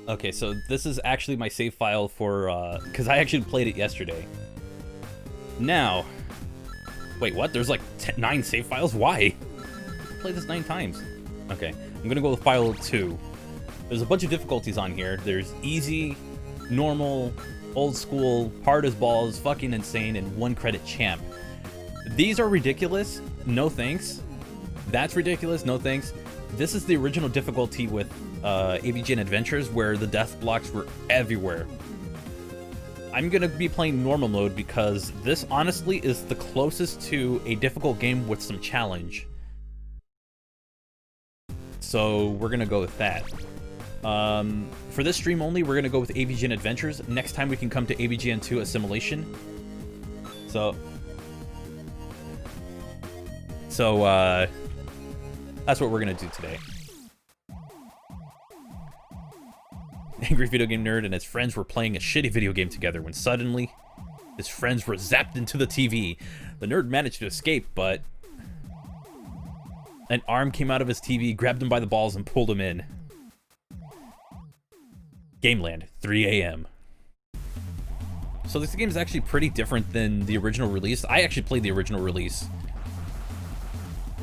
Okay, so this is actually my save file for, because I actually played it yesterday. Now, wait, what? There's like 9 save files? Why? I played this 9 times. Okay, I'm gonna go with file 2. There's a bunch of difficulties on here. There's easy, normal, old school, hard as balls, fucking insane, and 1 credit champ. These are ridiculous. No thanks. That's ridiculous. No thanks. This is the original difficulty with AVGN Adventures, where the death blocks were everywhere. I'm gonna be playing normal mode because this honestly is the closest to a difficult game with some challenge. So we're gonna go with that. For this stream only, we're gonna go with AVGN Adventures. Next time we can come to AVGN 2 Assimilation. So that's what we're gonna do today. Angry video game nerd and his friends were playing a shitty video game together when suddenly his friends were zapped into the TV. The nerd managed to escape, but an arm came out of his TV, grabbed him by the balls, and pulled him in. Gameland, 3 a.m. So this game is actually pretty different than the original release. I actually played the original release.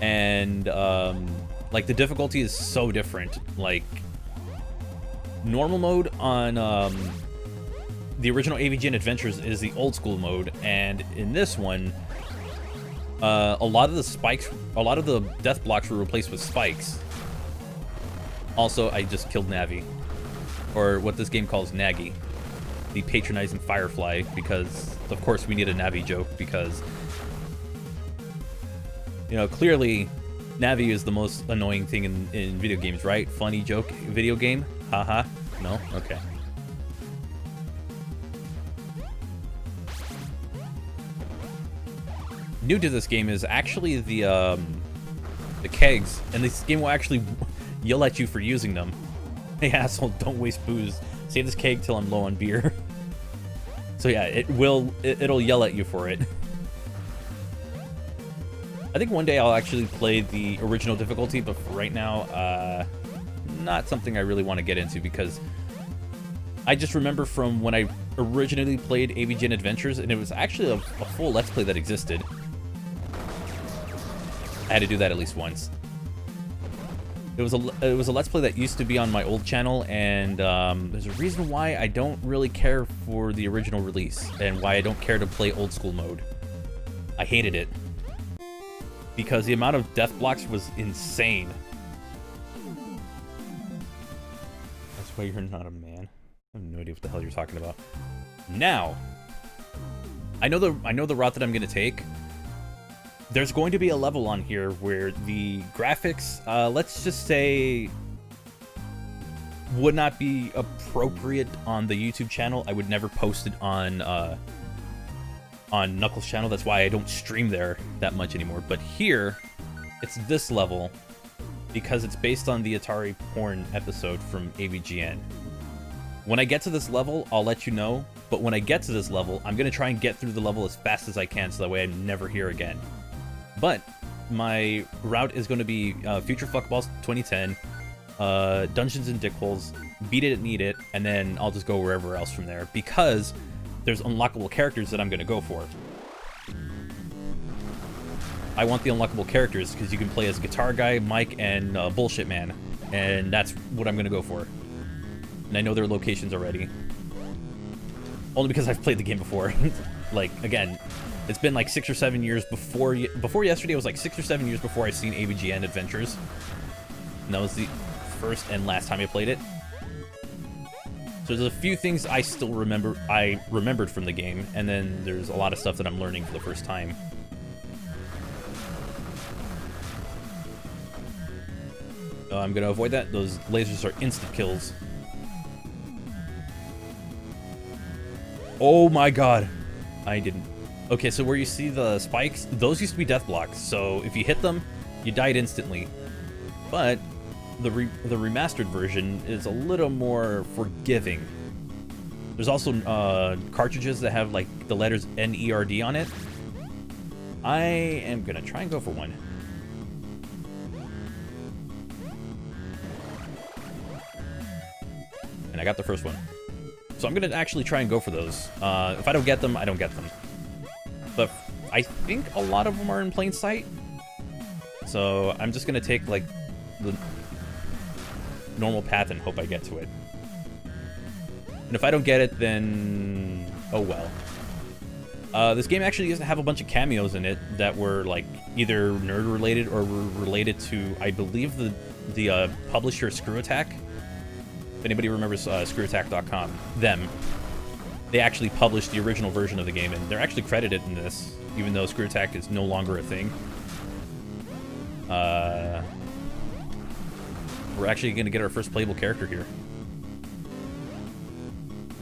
And, like, the difficulty is so different. Like, normal mode on the original AVGN Adventures is the old school mode, and in this one, a lot of the death blocks were replaced with spikes. Also, I just killed Navi, or what this game calls Naggy, the patronizing firefly, because of course we need a Navi joke, because, you know, clearly Navi is the most annoying thing in video games, right? Funny joke video game? Haha. No? Okay. New to this game is actually the kegs, and this game will actually yell at you for using them. Hey asshole, don't waste booze. Save this keg till I'm low on beer. So yeah, it'll yell at you for it. I think one day I'll actually play the original difficulty, but for right now, not something I really want to get into, because I just remember from when I originally played AVGN Adventures, and it was actually a full Let's Play that existed. I had to do that at least once. It was a Let's Play that used to be on my old channel, and there's a reason why I don't really care for the original release, and why I don't care to play old school mode. I hated it, because the amount of death blocks was insane. That's why you're not a man. I have no idea what the hell you're talking about. Now, I know the route that I'm gonna take. There's going to be a level on here where the graphics, let's just say, would not be appropriate on the YouTube channel. I would never post it on Knuckles' channel. That's why I don't stream there that much anymore. But here, it's this level because it's based on the Atari porn episode from AVGN. When I get to this level, I'll let you know. But when I get to this level, I'm going to try and get through the level as fast as I can, so that way I'm never here again. But my route is going to be Future Fuckballs 2010, Dungeons and Dickholes, Beat It, Need It, and then I'll just go wherever else from there, because there's unlockable characters that I'm going to go for. I want the unlockable characters because you can play as Guitar Guy, Mike, and Bullshit Man, and that's what I'm going to go for. And I know their locations already. Only because I've played the game before. Like, again, it's been like 6 or 7 years before yesterday. It was like 6 or 7 years before I seen AVGN Adventures. And that was the first and last time I played it. So there's a few things I still remembered from the game, and then there's a lot of stuff that I'm learning for the first time. I'm gonna avoid that. Those lasers are instant kills. Oh my god. I didn't. Okay, so where you see the spikes, those used to be death blocks, so if you hit them, you died instantly. But the remastered version is a little more forgiving. There's also cartridges that have like the letters NERD on it. I am gonna try and go for one. And I got the first one. So I'm going to actually try and go for those. If I don't get them, I don't get them. But I think a lot of them are in plain sight. So I'm just going to take, like, the normal path and hope I get to it. And if I don't get it, then... oh well. This game actually used to have a bunch of cameos in it that were, like, either nerd-related or were related to, I believe, the publisher Screw Attack. If anybody remembers screwattack.com, they actually published the original version of the game, and they're actually credited in this, even though Screw Attack is no longer a thing. We're actually going to get our first playable character here.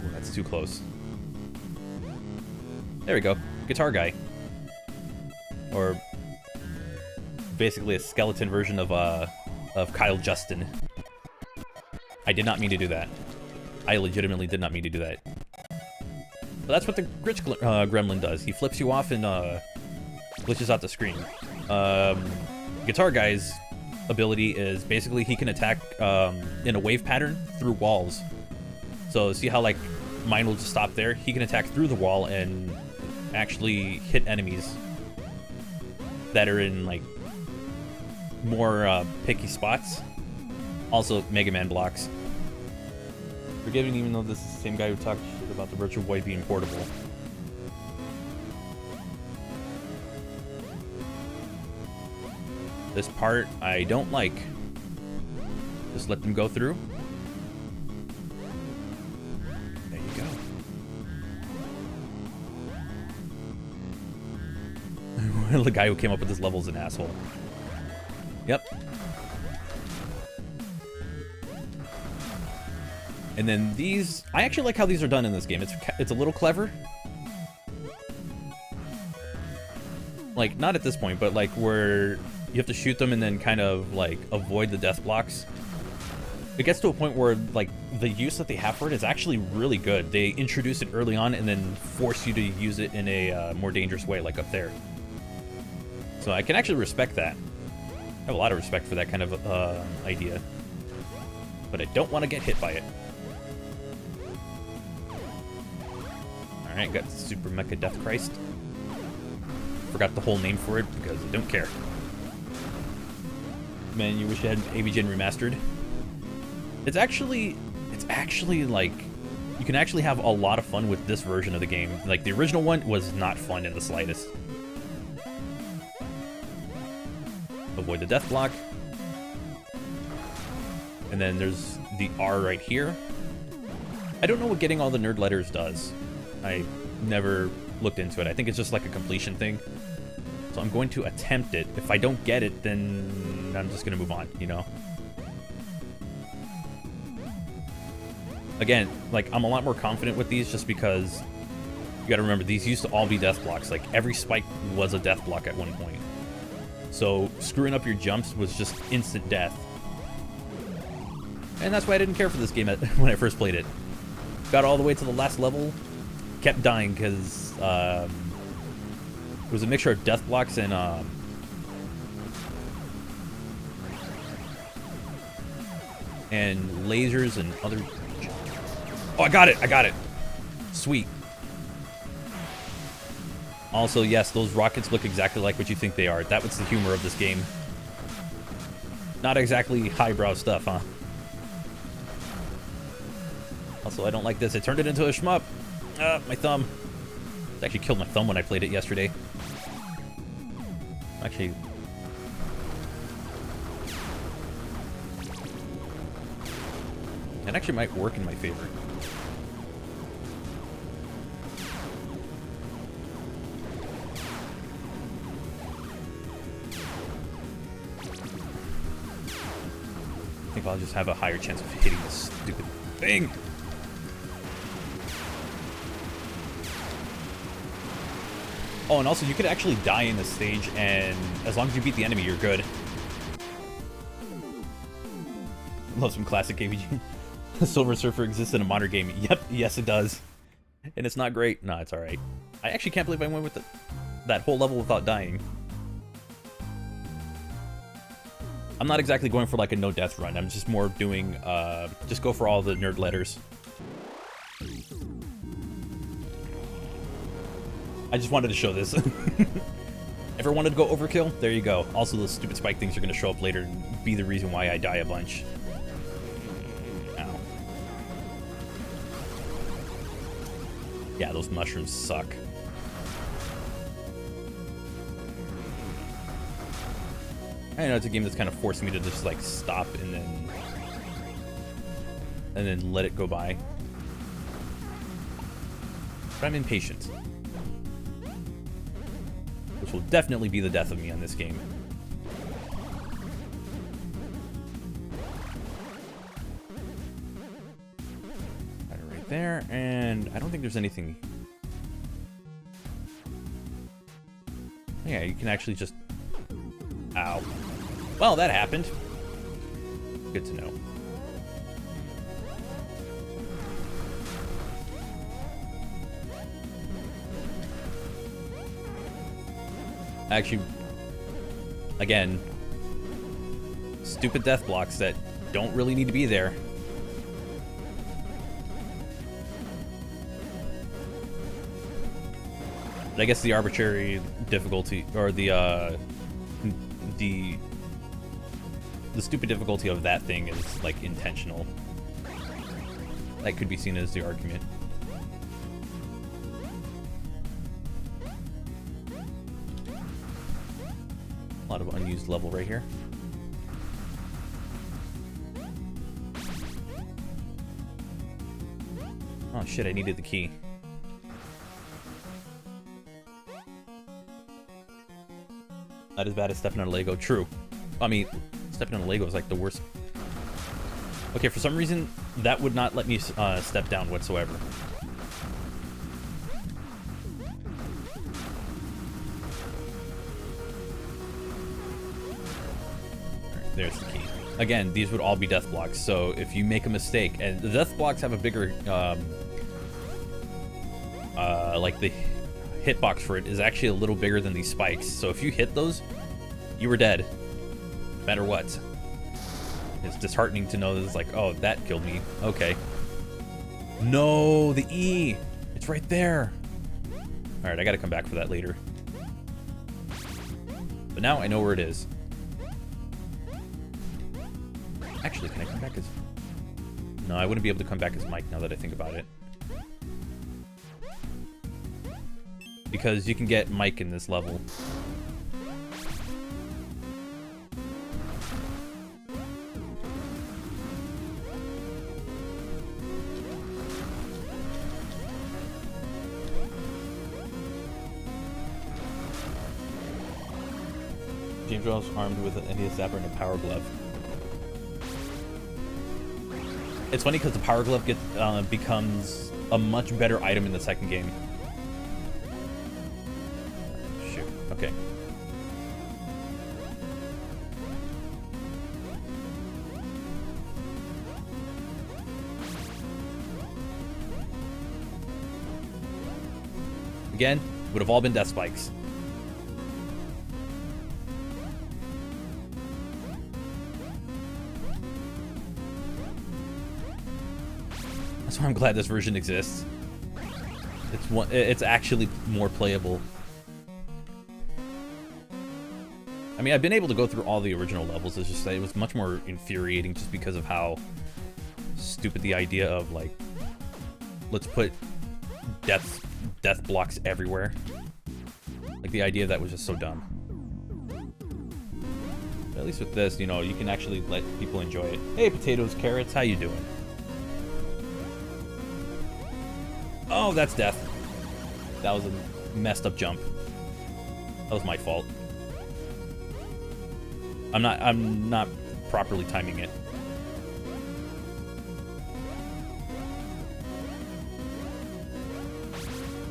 Ooh, that's too close. There we go. Guitar guy. Or basically a skeleton version of Kyle Justin. I did not mean to do that. I legitimately did not mean to do that. But that's what the glitch gremlin does. He flips you off and glitches out the screen. Guitar guy's ability is basically he can attack in a wave pattern through walls. So see how, like, mine will just stop there? He can attack through the wall and actually hit enemies that are in, like, more picky spots. Also, Mega Man blocks. Forgiving even though this is the same guy who talked shit about the Virtual Boy being portable. This part I don't like. Just let them go through. There you go. The guy who came up with this level is an asshole. Yep. And then these, I actually like how these are done in this game. It's a little clever. Like, not at this point, but like where you have to shoot them and then kind of like avoid the death blocks. It gets to a point where like the use that they have for it is actually really good. They introduce it early on and then force you to use it in a more dangerous way, like up there. So I can actually respect that. I have a lot of respect for that kind of idea. But I don't want to get hit by it. Alright, got Super Mecha Death Christ. Forgot the whole name for it because I don't care. Man, you wish you had AVGN Remastered. It's actually like, you can actually have a lot of fun with this version of the game. Like, the original one was not fun in the slightest. Avoid the death block. And then there's the R right here. I don't know what getting all the nerd letters does. I never looked into it. I think it's just like a completion thing. So I'm going to attempt it. If I don't get it, then I'm just going to move on, you know? Again, like, I'm a lot more confident with these just because you got to remember, these used to all be death blocks. Like, every spike was a death block at one point. So screwing up your jumps was just instant death. And that's why I didn't care for this game when I first played it. Got all the way to the last level, kept dying because it was a mixture of death blocks and lasers and other... Oh, I got it! I got it! Sweet. Also, yes, those rockets look exactly like what you think they are. That was the humor of this game. Not exactly highbrow stuff, huh? Also, I don't like this. It turned it into a shmup. My thumb. It actually killed my thumb when I played it yesterday. Actually... It actually might work in my favor. I think I'll just have a higher chance of hitting this stupid thing. Oh, and also you could actually die in this stage, and as long as you beat the enemy, you're good. Love some classic AVG. Silver Surfer exists in a modern game. Yep, yes it does. And it's not great. No, it's alright. I actually can't believe I went with that whole level without dying. I'm not exactly going for like a no death run. I'm just more doing, just go for all the nerd letters. I just wanted to show this. Ever wanted to go overkill? There you go. Also, those stupid spike things are going to show up later and be the reason why I die a bunch. Ow. Yeah, those mushrooms suck. I know it's a game that's kind of forcing me to just like stop and then let it go by. But I'm impatient. Which will definitely be the death of me on this game. Got it right there, and I don't think there's anything. Yeah, you can actually just... Ow. Well, that happened. Good to know. Actually, again, stupid death blocks that don't really need to be there. But I guess the arbitrary difficulty, or the stupid difficulty of that thing is like intentional. That could be seen as the argument. A lot of unused level right here. Oh shit, I needed the key. Not as bad as stepping on a Lego. True. I mean, stepping on a Lego is like the worst. Okay, for some reason, that would not let me step down whatsoever. Alright, there's the key. Again, these would all be death blocks, so if you make a mistake, and the death blocks have a bigger, like the hitbox for it is actually a little bigger than these spikes, so if you hit those, you were dead, no matter what. It's disheartening to know that it's like, oh, that killed me. Okay. No, the E! It's right there! Alright, I gotta come back for that later. But now I know where it is. Actually, can I come back as... No, I wouldn't be able to come back as Mike now that I think about it. Because you can get Mike in this level. James Wells armed with an India Zapper and a Power Glove. It's funny because the Power Glove becomes a much better item in the second game. Shoot. Okay. Again, would have all been death spikes. That's why I'm glad this version exists. It's actually more playable. I mean, I've been able to go through all the original levels. It's just that it was much more infuriating just because of how stupid the idea of, like, let's put death blocks everywhere. Like, the idea of that was just so dumb. But at least with this, you know, you can actually let people enjoy it. Hey, potatoes, carrots, how you doing? Oh, that's death. That was a messed up jump. That was my fault. I'm not properly timing it.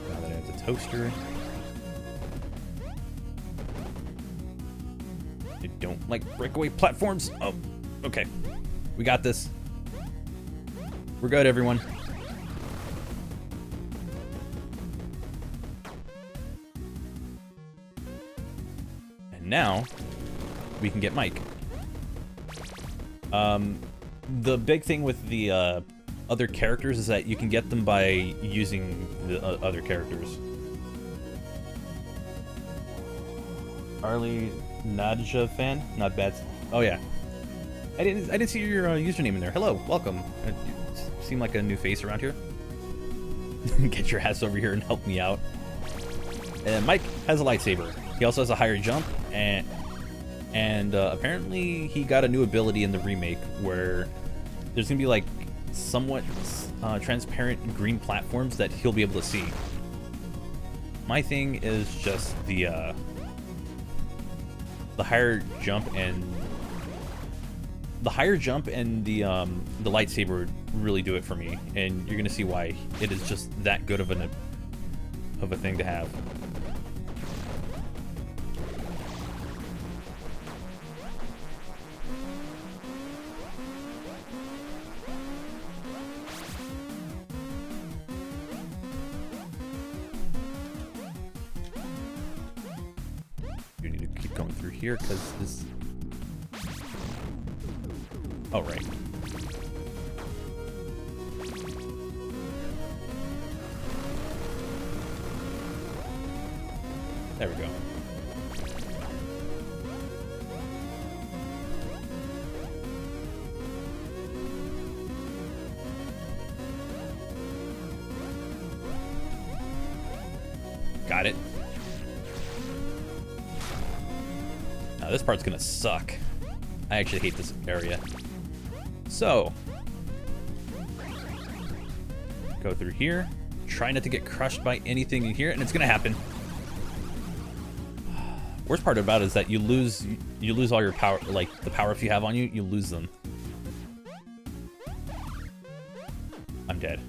Now that I have the toaster. I don't like breakaway platforms. Oh, okay. We got this. We're good, everyone. Now we can get Mike. The big thing with the other characters is that you can get them by using the other characters. Arlie Nadja fan, not bad. Oh yeah, I didn't see your username in there. Hello, welcome. You seem like a new face around here. Get your ass over here and help me out. And Mike has a lightsaber. He also has a higher jump, and apparently he got a new ability in the remake where there's gonna be like somewhat transparent green platforms that he'll be able to see. My thing is just the higher jump and the lightsaber really do it for me, and you're gonna see why it is just that good of a thing to have. You need to keep going through here because this. Oh, right. There we go. Got it. Now this part's gonna suck. I actually hate this area. So, go through here. Try not to get crushed by anything in here, and it's gonna happen. Worst part about it is that you lose all your power, like the power-ups you have on you, you lose them. I'm dead.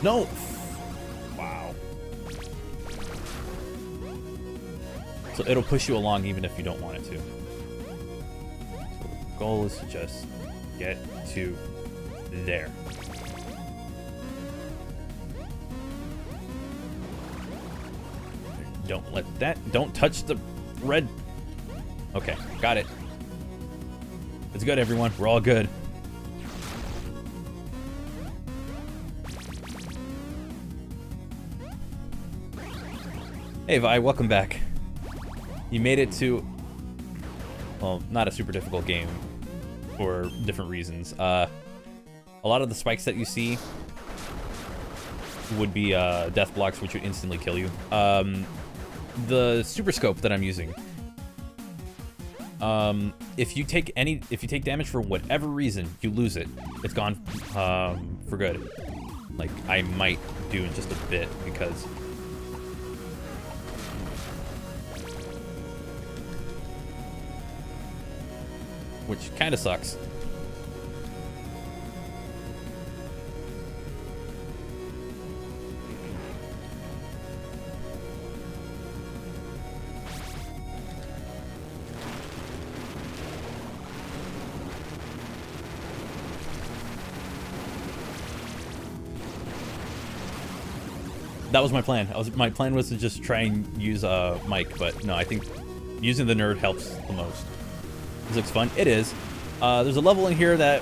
No! Wow. So it'll push you along even if you don't want it to. So the goal is to just get to there. Don't let that, don't touch the red. Okay, got it. It's good, everyone. We're all good. Hey Vi, welcome back. You made it to, well, not a super difficult game for different reasons. A lot of the spikes that you see would be death blocks, which would instantly kill you. The super scope that I'm using, if you take damage for whatever reason, you lose it. It's gone for good. Like I might do in just a bit because. Which kind of sucks. That was my plan. My plan was to just try and use Mike, but no, I think using the nerd helps the most. This looks fun. It is. There's a level in here that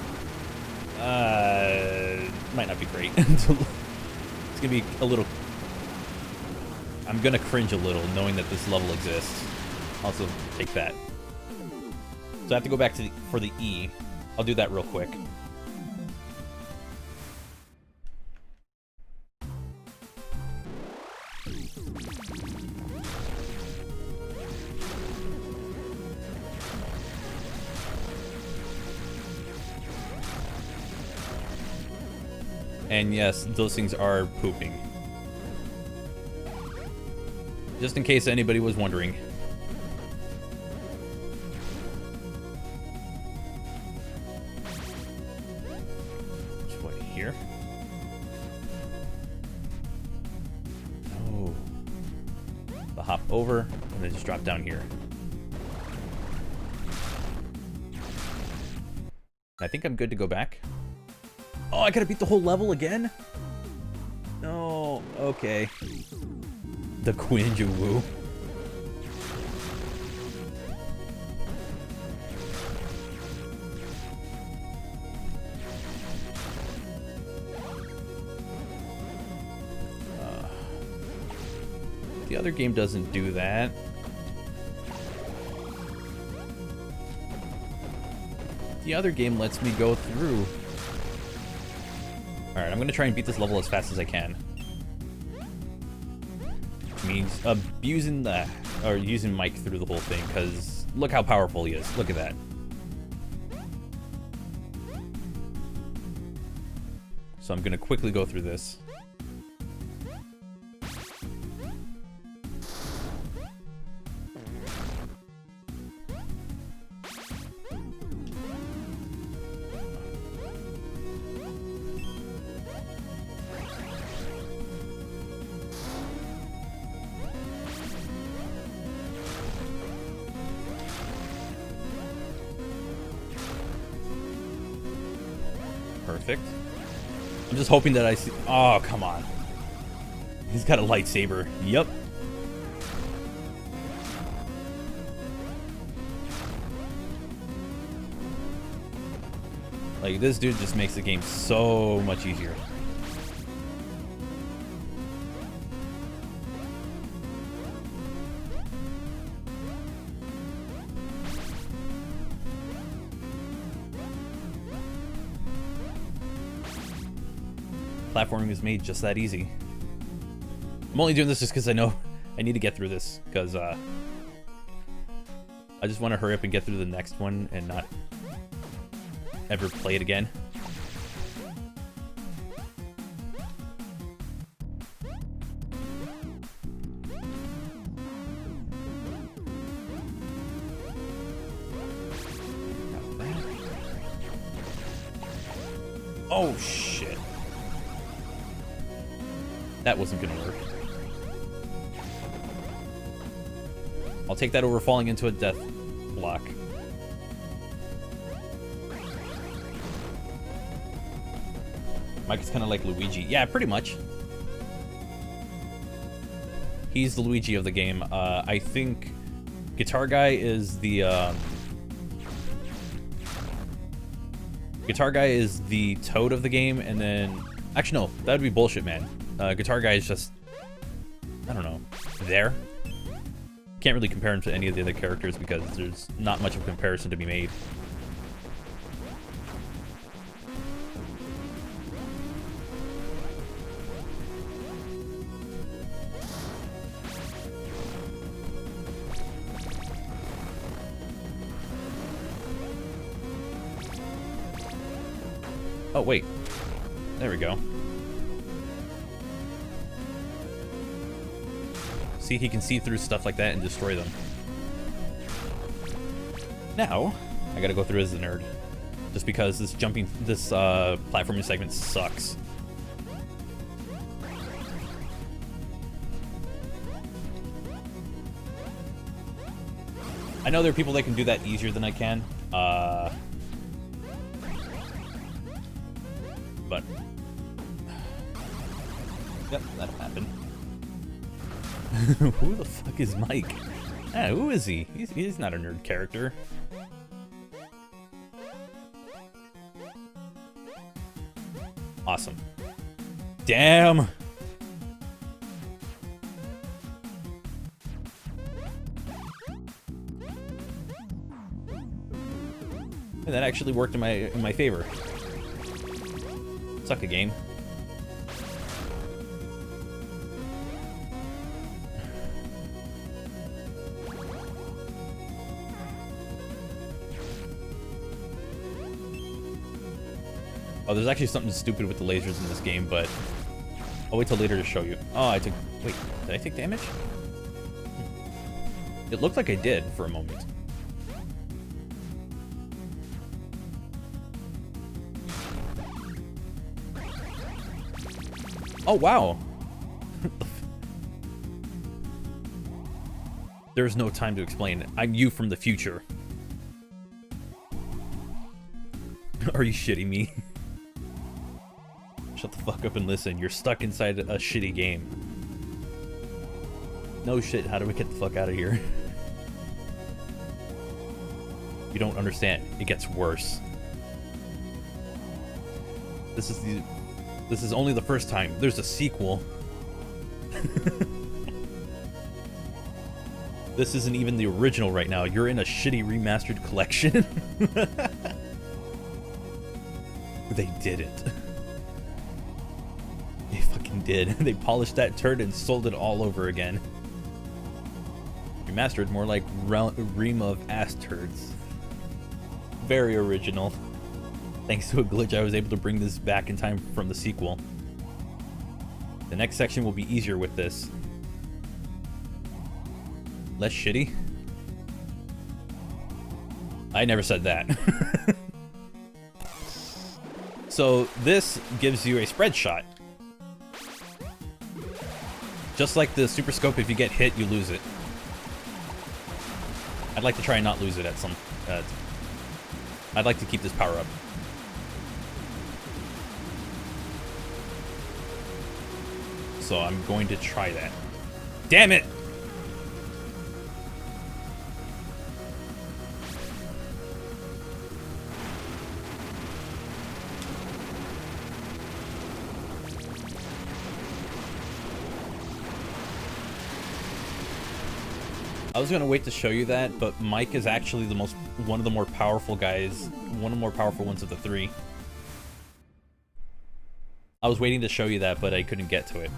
might not be great. It's gonna be a little. I'm gonna cringe a little knowing that this level exists. Also, take that. So I have to go back to for the E. I'll do that real quick. And yes, those things are pooping. Just in case anybody was wondering. Which way here? Oh. I'll hop over and then just drop down here. I think I'm good to go back. Oh, I gotta beat the whole level again? No, okay. The Quinjoo. The other game doesn't do that. The other game lets me go through. Alright, I'm gonna try and beat this level as fast as I can. Which means abusing using Mike through the whole thing, because look how powerful he is. Look at that. So I'm gonna quickly go through this. Perfect. I'm just hoping that I see... Oh, come on. He's got a lightsaber. Yep. Like, this dude just makes the game so much easier. Platforming is made just that easy. I'm only doing this just because I know I need to get through this, because I just want to hurry up and get through the next one and not ever play it again. Oh shit. That wasn't gonna work. I'll take that over falling into a death block. Mike is kind of like Luigi. Yeah, pretty much. He's the Luigi of the game. I think Guitar Guy is the Guitar Guy is the Toad of the game, and then actually no, that would be bullshit, man. Guitar Guy is just, I don't know, there. Can't really compare him to any of the other characters because there's not much of a comparison to be made. Oh, wait. There we go. See, he can see through stuff like that and destroy them. Now, I gotta go through as a nerd. Just because this platforming segment sucks. I know there are people that can do that easier than I can. But yep, that'll happen. Who the fuck is Mike? Ah, who is he? He's not a nerd character. Awesome. Damn! And that actually worked in my favor. Suck a game. Oh, there's actually something stupid with the lasers in this game, but I'll wait till later to show you. Oh, wait, did I take damage? It looked like I did for a moment. Oh, wow. There's no time to explain. I'm you from the future. Are you shitting me? Shut the fuck up and listen. You're stuck inside a shitty game. No shit, how do we get the fuck out of here? You don't understand. It gets worse. This is only the first time. There's a sequel. This isn't even the original right now. You're in a shitty remastered collection. They did it. They fucking did. They polished that turd and sold it all over again. Remastered, more like ream of ass turds. Very original. Thanks to a glitch, I was able to bring this back in time from the sequel. The next section will be easier with this. Less shitty? I never said that. So this gives you a spread shot. Just like the super scope, if you get hit, you lose it. I'd like to try and not lose it at some... I'd like to keep this power up. So I'm going to try that. Damn it! I was gonna wait to show you that, but Mike is actually one of the more powerful guys, one of the more powerful ones of the three. I was waiting to show you that, but I couldn't get to it.